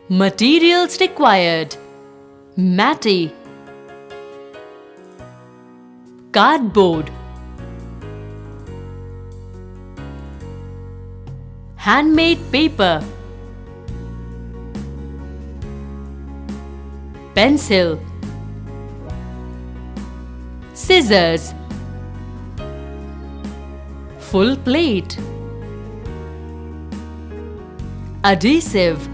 Materials required: matty, cardboard, handmade paper, pencil, scissors, full plate, adhesive,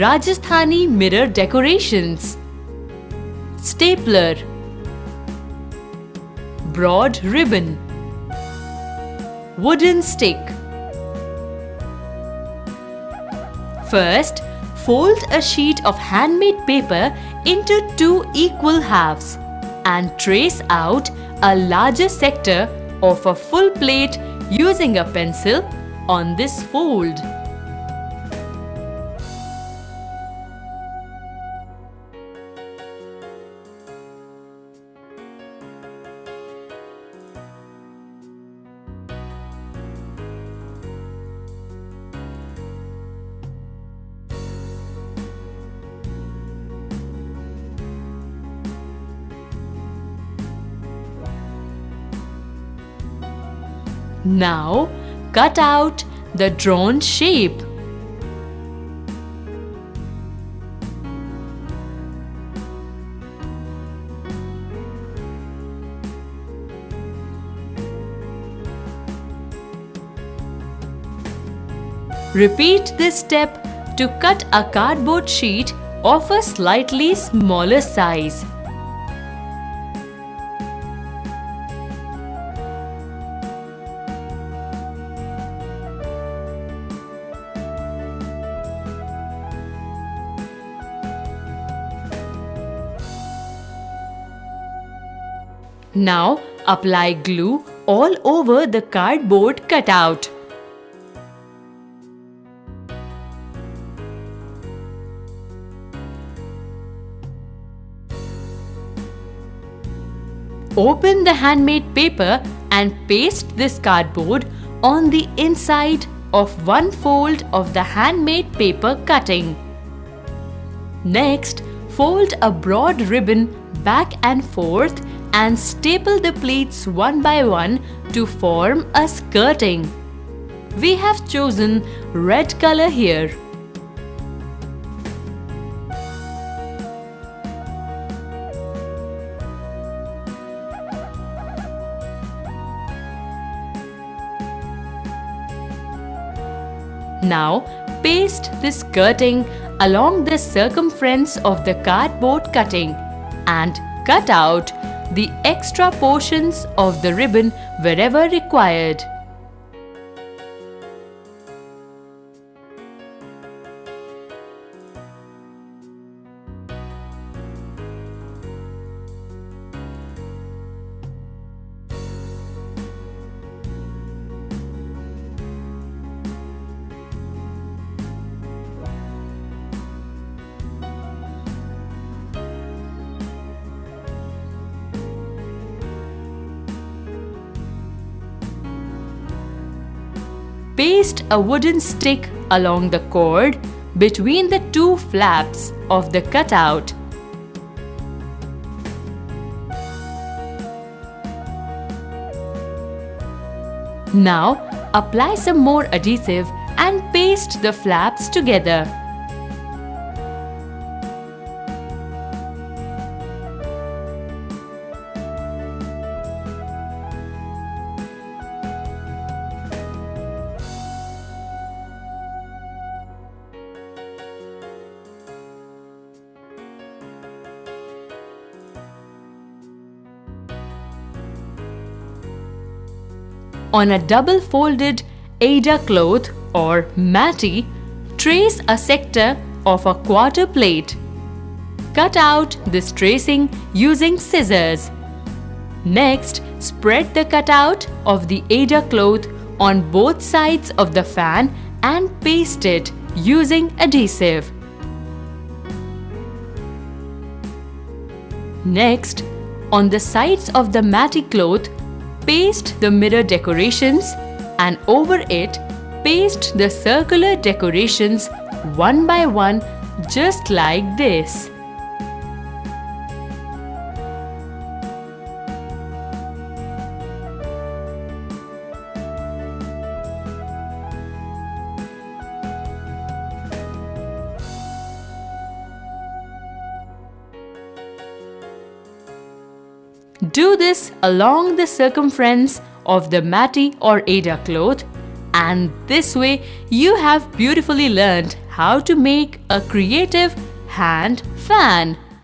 Rajasthani mirror decorations, stapler, broad ribbon, wooden stick. First, fold a sheet of handmade paper into 2 equal halves and trace out a larger sector of a full plate using a pencil on this fold. Now, cut out the drawn shape. Repeat this step to cut a cardboard sheet of a slightly smaller size. Now apply glue all over the cardboard cutout. Open the handmade paper and paste this cardboard on the inside of one fold of the handmade paper cutting. Next, fold a broad ribbon back and forth and staple the pleats one by one to form a skirting. We have chosen red color here. Now, paste this skirting along the circumference of the cardboard cutting and cut out the extra portions of the ribbon wherever required. Paste a wooden stick along the cord between the 2 flaps of the cutout. Now, apply some more adhesive and paste the flaps together. On a double-folded Aida cloth or matty, trace a sector of a quarter plate. Cut out this tracing using scissors. Next, spread the cutout of the Aida cloth on both sides of the fan and paste it using adhesive. Next, on the sides of the matty cloth, paste the mirror decorations and over it, Paste the circular decorations one by one, just like this. Do this along the circumference of the Mati or Ada cloth, and this way you have beautifully learned how to make a creative hand fan.